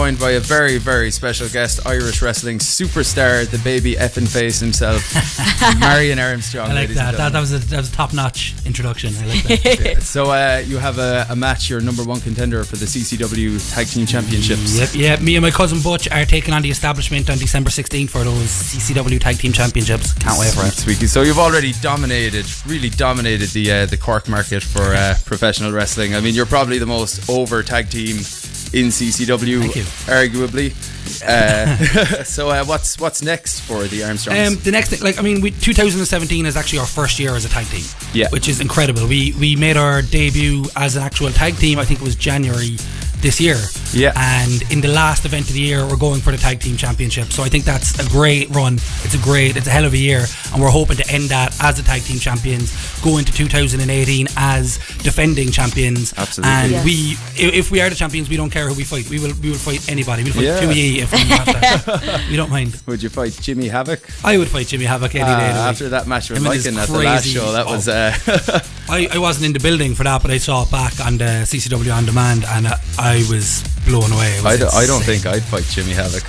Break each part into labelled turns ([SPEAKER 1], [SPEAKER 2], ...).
[SPEAKER 1] joined by a very, very special guest, Irish wrestling superstar, the baby effing face himself, Marion Armstrong.
[SPEAKER 2] I like that. That was a top-notch introduction. I like that.
[SPEAKER 1] Yeah. So you have a match, your number one contender for the CCW Tag Team Championships.
[SPEAKER 2] Yep. Me and my cousin Butch are taking on the establishment on December 16th for those CCW Tag Team Championships. Can't wait for it.
[SPEAKER 1] Sweetie. So you've already really dominated the Cork market for professional wrestling. I mean, you're probably the most over tag team in CCW, arguably. So what's next for the Armstrongs?
[SPEAKER 2] The next thing, 2017 is actually our first year as a tag team, which is incredible. We made our debut as an actual tag team, I think it was January this year, and in the last event of the year we're going for the tag team championship, so I think that's a great run. It's a hell of a year, and we're hoping to end that as the tag team champions, go into 2018 as defending champions.
[SPEAKER 1] Absolutely.
[SPEAKER 2] And if we are the champions, we don't care who we fight. We will fight anybody. We'll fight QE if we have to. We don't mind.
[SPEAKER 1] Would you fight Jimmy Havoc?
[SPEAKER 2] I would fight Jimmy Havoc any day of the week.
[SPEAKER 1] After that match with Lycan at the last show, that was
[SPEAKER 2] I wasn't in the building for that, but I saw it back on the CCW On Demand, and I was blown away.
[SPEAKER 1] I don't think I'd fight Jimmy Havoc.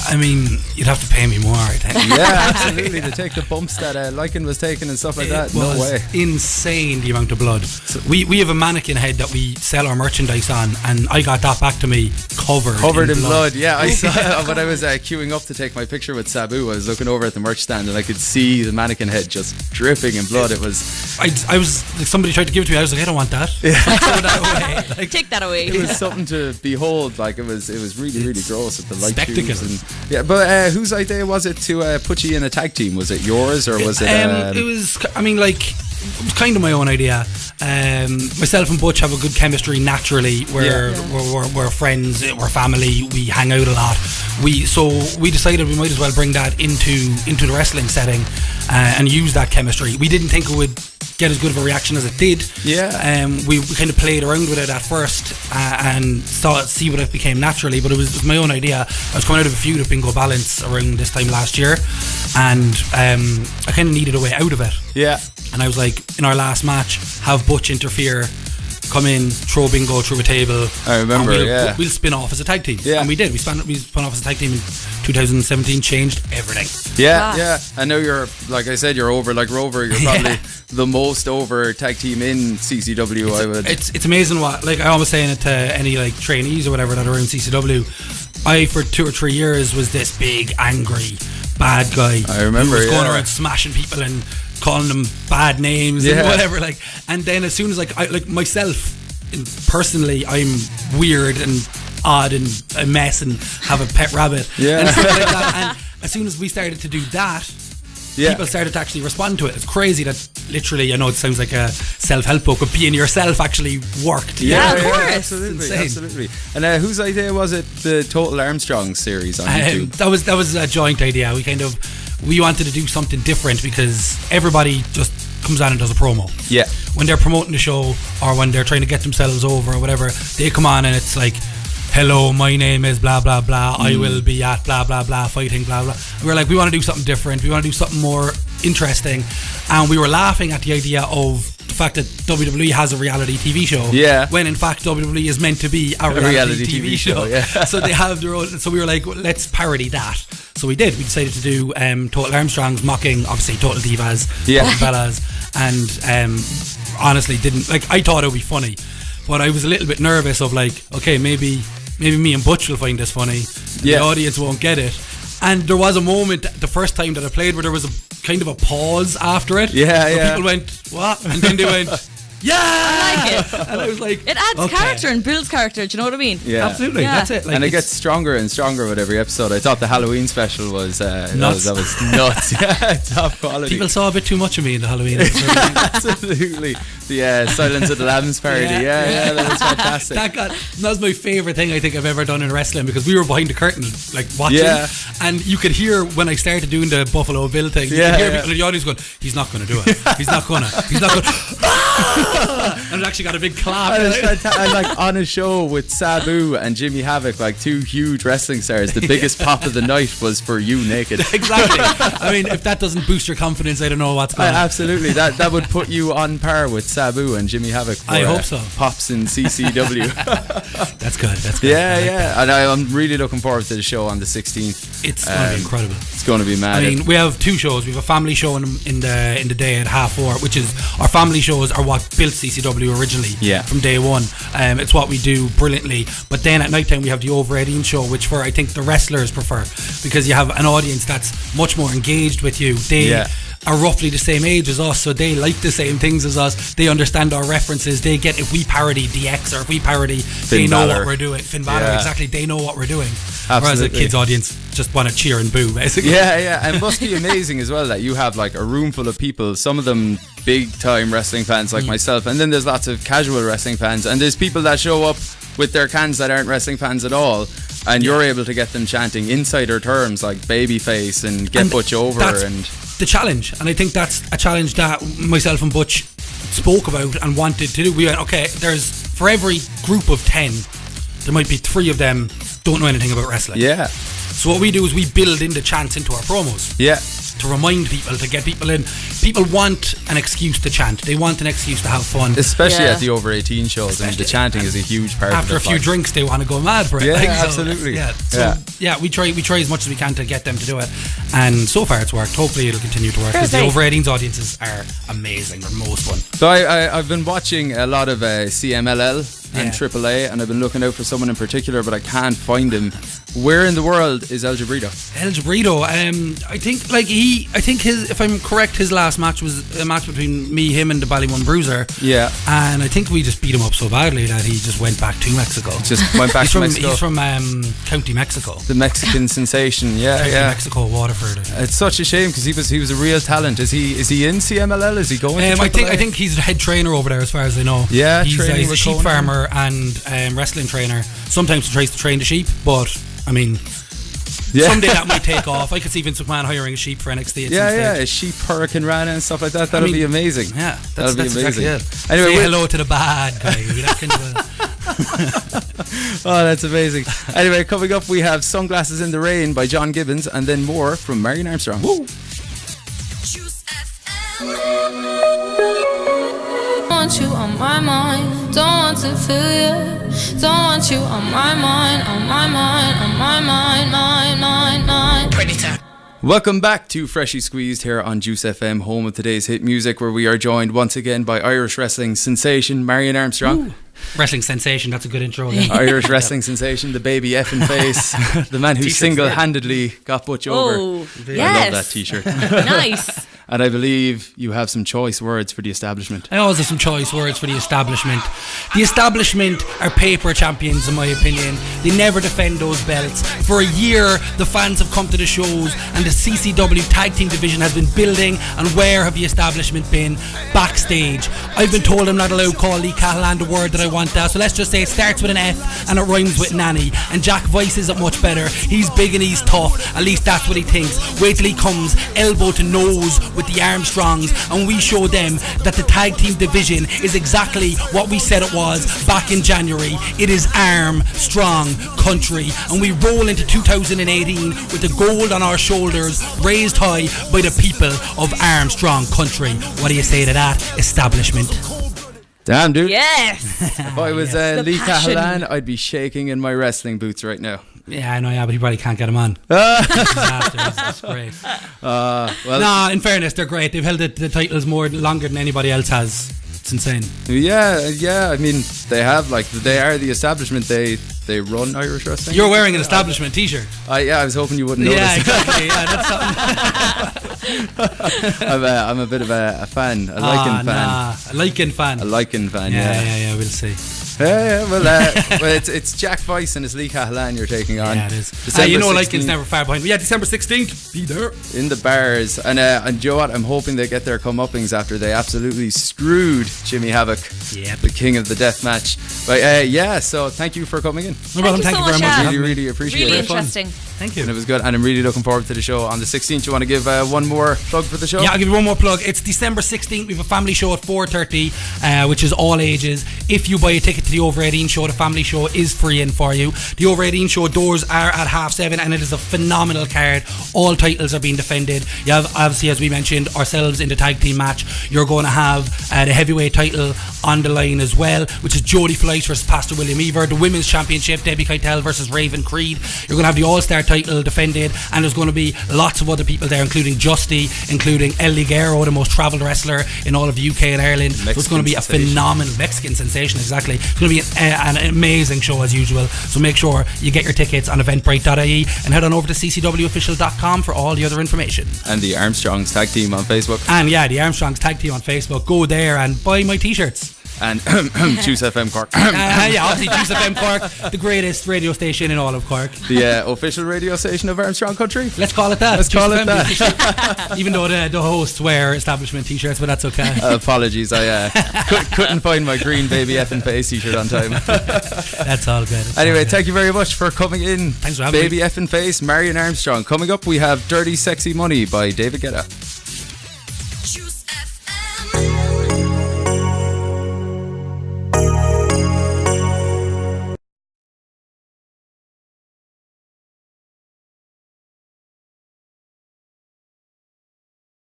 [SPEAKER 2] I mean, you'd have to pay me more, I think.
[SPEAKER 1] Yeah, absolutely. To take the bumps that Lycan was taking and stuff like that. No way.
[SPEAKER 2] Insane, the amount of blood. We have a mannequin head that we sell our merchandise on, and I got that back to me covered in blood.
[SPEAKER 1] Yeah, I saw when I was queuing up to take my picture with Sabu. I was looking over at the merch stand and I could see the mannequin head just dripping in blood. It was.
[SPEAKER 2] I was like, somebody tried to give it to me. I was like, I don't want that. Throw that away.
[SPEAKER 3] Take that away.
[SPEAKER 1] It was something to behold. Like it was really gross with the light
[SPEAKER 2] spectacle.
[SPEAKER 1] And but whose idea was it to put you in a tag team? Was it yours or was it?
[SPEAKER 2] It was. I mean, it was kind of my own idea. Myself and Butch have a good chemistry naturally. We're friends, we're family, we hang out a lot. We decided we might as well bring that into the wrestling setting and use that chemistry. We didn't think it would get as good of a reaction as it did. We kind of played around with it at first and see what it became naturally, but it was my own idea. I was coming out of a feud with Bingo Balance around this time last year, and I kind of needed a way out of it. And I was like, in our last match, have Butch interfere, come in, throw Bingo through a table.
[SPEAKER 1] I remember,
[SPEAKER 2] we'll spin off as a tag team. And we did. We spun off as a tag team in 2017, changed everything.
[SPEAKER 1] I know you're, like I said, you're over like Rover. You're probably the most over tag team in CCW.
[SPEAKER 2] It's amazing what, like I always saying it to any like trainees or whatever that are in CCW. I, for 2 or 3 years, was this big, angry, bad guy.
[SPEAKER 1] I remember,
[SPEAKER 2] who was going around smashing people and calling them bad names and whatever, and then as soon as I myself personally, I'm weird and odd and a mess and have a pet rabbit and stuff like that, and as soon as we started to do that, people started to actually respond to it. It's crazy that literally, I know it sounds like a self-help book, but being yourself actually worked.
[SPEAKER 3] Of course.
[SPEAKER 1] Absolutely. And whose idea was it, the Total Armstrong series on YouTube?
[SPEAKER 2] That was a joint idea. We wanted to do something different because everybody just comes on and does a promo. When they're promoting the show or when they're trying to get themselves over or whatever, they come on and it's like, hello, my name is blah blah blah, I will be at blah blah blah fighting blah blah. We were like, we want to do something different, we want to do something more interesting, and we were laughing at the idea of the fact that WWE has a reality TV show when in fact WWE is meant to be a reality TV show. So they have their own, so we were like, let's parody that. So we did. We decided to do Total Armstrongs mocking obviously Total Divas, Total Bellas, and honestly didn't, like, I thought it would be funny, but I was a little bit nervous of like, okay, maybe me and Butch will find this funny, the audience won't get it. And there was a moment the first time that I played where there was a kind of a pause after it. People went, what? And then they went, I like it. And I was like,
[SPEAKER 3] it adds character and builds character. Do you know what I mean?
[SPEAKER 2] Absolutely. That's it. Like,
[SPEAKER 1] and it gets stronger and stronger with every episode. I thought the Halloween special was nuts. That was nuts. Top quality.
[SPEAKER 2] People saw a bit too much of me in the Halloween episode.
[SPEAKER 1] Absolutely. The Silence of the Lambs parody. That was fantastic.
[SPEAKER 2] That was my favourite thing I think I've ever done in wrestling, because we were behind the curtain like watching, and you could hear when I started doing the Buffalo Bill thing, you could hear people in the audience going, he's not going to do it. He's not going to. And it actually got a big clap.
[SPEAKER 1] And like on a show with Sabu and Jimmy Havoc, like two huge wrestling stars, the biggest pop of the night was for you naked.
[SPEAKER 2] Exactly. I mean, if that doesn't boost your confidence, I don't know what's going on.
[SPEAKER 1] Absolutely. That would put you on par with Sabu and Jimmy Havoc for,
[SPEAKER 2] I hope so.
[SPEAKER 1] Pops in CCW.
[SPEAKER 2] That's good.
[SPEAKER 1] Yeah. And I'm really looking forward to the show on the 16th.
[SPEAKER 2] It's going to be incredible.
[SPEAKER 1] It's going to be mad.
[SPEAKER 2] I mean, we have two shows. We have a family show in the day at 4:30, which is our family shows are what built CCW originally.
[SPEAKER 1] Yeah.
[SPEAKER 2] From day one. It's what we do brilliantly. But then at night time we have the Over 18 show, which I think the wrestlers prefer, because you have an audience that's much more engaged with you. They are roughly the same age as us, so they like the same things as us. They understand our references. They get, if we parody DX or if we parody, they know what we're doing. Finn Balor, exactly. They know what we're doing.
[SPEAKER 1] Absolutely.
[SPEAKER 2] Whereas the kids' audience just want to cheer and boo, basically.
[SPEAKER 1] Yeah. And it must be amazing as well that you have like a room full of people, some of them big time wrestling fans like myself, and then there's lots of casual wrestling fans, and there's people that show up with their cans that aren't wrestling fans at all, and you're able to get them chanting insider terms like babyface and get Butch over. And
[SPEAKER 2] the challenge, and I think that's a challenge that myself and Butch spoke about and wanted to do. We went, okay, there's, for every group of 10, there might be 3 of them don't know anything about wrestling.
[SPEAKER 1] Yeah.
[SPEAKER 2] So what we do is we build in the chants into our promos.
[SPEAKER 1] Yeah.
[SPEAKER 2] To remind people, to get people in. People want an excuse to chant. They want an excuse to have fun.
[SPEAKER 1] Especially at the Over 18 shows. And the chanting is a huge part of it.
[SPEAKER 2] After a few drinks, they want to go mad for it.
[SPEAKER 1] Yeah, absolutely.
[SPEAKER 2] We try as much as we can to get them to do it. And so far it's worked. Hopefully it'll continue to work, because the Over 18's audiences are amazing, or most one.
[SPEAKER 1] So I've been watching a lot of CMLL and AAA, and I've been looking out for someone in particular, but I can't find him. Where in the world is El Jabrito?
[SPEAKER 2] El Jabrito, I think his, if I'm correct, his last match was a match between me, him, and the Ballymun Bruiser.
[SPEAKER 1] Yeah.
[SPEAKER 2] And I think we just beat him up so badly that he just went back to Mexico.
[SPEAKER 1] Just went back to Mexico.
[SPEAKER 2] He's from County Mexico.
[SPEAKER 1] The Mexican sensation,
[SPEAKER 2] County Mexico, Waterford.
[SPEAKER 1] It's such a shame, because he was a real talent. Is he in CMLL? Is he going to AAA?
[SPEAKER 2] I think he's the head trainer over there, as far as I know.
[SPEAKER 1] Yeah,
[SPEAKER 2] he's a sheep
[SPEAKER 1] Conan
[SPEAKER 2] farmer and wrestling trainer. Sometimes he tries to train the sheep, but I mean, someday that might take off. I could see Vince McMahon hiring a sheep for NXT at some stage.
[SPEAKER 1] A sheep Hurricane Rana and stuff like that. That'll be amazing.
[SPEAKER 2] Yeah,
[SPEAKER 1] that'll be amazing.
[SPEAKER 2] Exactly it. Anyway, say hello to the bad guy.
[SPEAKER 1] Oh, that's amazing. Anyway, coming up, we have Sunglasses in the Rain by John Gibbons, and then more from Marion Armstrong. Woo!
[SPEAKER 4] Want you on my mind, don't want to feel you. Don't want you on my mind, on my mind, on my mind, mind. Predator.
[SPEAKER 1] Welcome back to Freshly Squeezed here on Juice FM, home of today's hit music, where we are joined once again by Irish wrestling sensation Marion Armstrong.
[SPEAKER 2] Ooh. Wrestling sensation, that's a good intro.
[SPEAKER 1] Irish wrestling sensation, the baby effing face, the man who single-handedly got Butch over.
[SPEAKER 3] Yes.
[SPEAKER 1] I love that t-shirt.
[SPEAKER 3] Nice.
[SPEAKER 1] And I believe you have some choice words for the establishment.
[SPEAKER 2] I always have some choice words for the establishment. The establishment are paper champions, in my opinion. They never defend those belts. For a year, the fans have come to the shows, and the CCW tag team division has been building. And where have the establishment been? Backstage. I've been told I'm not allowed to call Lee Callahan the word that I want that, so let's just say it starts with an F and it rhymes with nanny. And Jack Vice isn't much better. He's big and he's tough. At least that's what he thinks. Wait till he comes elbow to nose with the Armstrongs, and we show them that the tag team division is exactly what we said it was back in January. It is Armstrong country, and we roll into 2018 with the gold on our shoulders, raised high by the people of Armstrong country. What do you say to that, establishment?
[SPEAKER 1] Damn, dude.
[SPEAKER 3] Yes.
[SPEAKER 1] If I was Lee Callahan, I'd be shaking in my wrestling boots right now.
[SPEAKER 2] Yeah, I know, but he probably can't get him on. That's great. In fairness, they're great. They've held the titles longer than anybody else has. It's insane.
[SPEAKER 1] Yeah. I mean, they have, they are the establishment. They run Irish wrestling.
[SPEAKER 2] You're wearing an establishment t-shirt.
[SPEAKER 1] I was hoping you wouldn't notice.
[SPEAKER 2] Yeah, exactly. That's something.
[SPEAKER 1] I'm a bit of a fan. A Lycan fan.
[SPEAKER 2] A Lycan fan.
[SPEAKER 1] A Lycan fan.
[SPEAKER 2] Yeah, we'll see.
[SPEAKER 1] Well, it's Jack Weiss and his Lee Cahalan you're taking on.
[SPEAKER 2] Yeah, it is.
[SPEAKER 1] December
[SPEAKER 2] like it's never far behind. Yeah, December 16th, be there.
[SPEAKER 1] In the bars. And you know what? I'm hoping they get their comeuppings after they absolutely screwed Jimmy Havoc, the king of the death match. But so thank you for coming in.
[SPEAKER 2] No problem, thank you very much.
[SPEAKER 1] Really appreciate it.
[SPEAKER 3] Really interesting.
[SPEAKER 2] Thank you.
[SPEAKER 1] And it was good, and I'm really looking forward to the show on the 16th. You want to give one more plug for the show?
[SPEAKER 2] Yeah, I'll give you one more plug. It's December 16th. We have a family show at 4:30, which is all ages. If you buy a ticket to the Over 18 show, the family show is free in for you. The Over 18 show doors are at 7:30, and it is a phenomenal card. All titles are being defended. You have, obviously, as we mentioned, ourselves in the tag team match. You're going to have the heavyweight title on the line as well, which is Jodie Fleiss versus Pastor William Ever. The women's championship, Debbie Keitel versus Raven Creed. You're going to have the All-Star title defended, and there's going to be lots of other people there, including Justy, including El Ligero, the most travelled wrestler in all of the UK and Ireland. So it's going to be a phenomenal Mexican sensation, exactly. It's going to be an amazing show as usual. So make sure you get your tickets on eventbrite.ie and head on over to ccwofficial.com for all the other information.
[SPEAKER 1] And the Armstrongs Tag Team on Facebook.
[SPEAKER 2] And the Armstrongs Tag Team on Facebook. Go there and buy my t-shirts.
[SPEAKER 1] And Juice FM Cork.
[SPEAKER 2] Obviously Juice FM Cork, the greatest radio station in all of Cork.
[SPEAKER 1] The official radio station of Armstrong Country.
[SPEAKER 2] Let's call it that.
[SPEAKER 1] Let's call it that.
[SPEAKER 2] Even though the hosts wear establishment t-shirts, but that's okay.
[SPEAKER 1] Apologies, I couldn't find my green Baby Effin' Face t-shirt on time.
[SPEAKER 2] That's all good.
[SPEAKER 1] Anyway, thank you very much for coming in.
[SPEAKER 2] Thanks for having
[SPEAKER 1] me. Baby Effin' Face, Marion Armstrong. Coming up, we have Dirty Sexy Money by David Guetta.